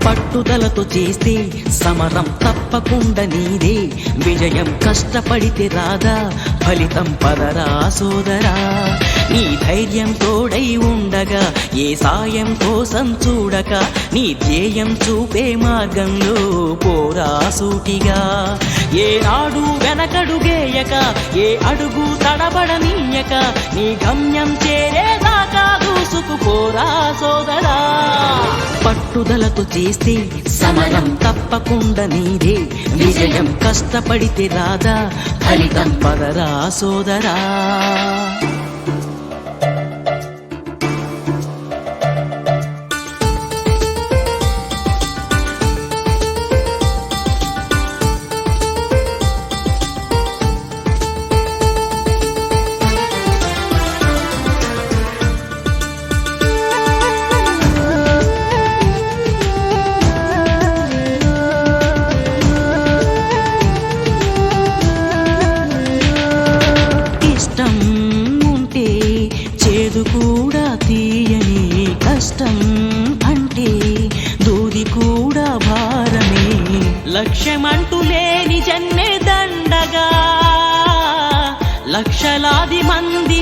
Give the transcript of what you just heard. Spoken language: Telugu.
పట్టుదలతో చేస్తే సమరం తప్పకుండా నీదే, విజయం కష్టపడితే రాదా ఫలితం పదరా సోదరా. నీ ధైర్యం తోడై ఉండగా ఏ సాయం కోసం చూడక, నీ ధ్యేయం చూపే మార్గంలో పోరా సూటిగా. ఏనాడు వెనకడుగేయక ఏ అడుగు తడబడనీయక, నీ గమ్యం చేరేదాకా దూసుకుపోరా సోదరా. పట్టుదలతో చేస్తే సమరం తప్పకుండా నీదే, విజయం కష్టపడితే రాదా ఫలితం పదరా సోదరా. ఇష్టం ఉంటే చేదు కూడా తీయని, కష్టం అంటే దూది కూడా భారమే. లక్ష్యమంటూ లేని జన్మే దండగా, లక్షలాది మంది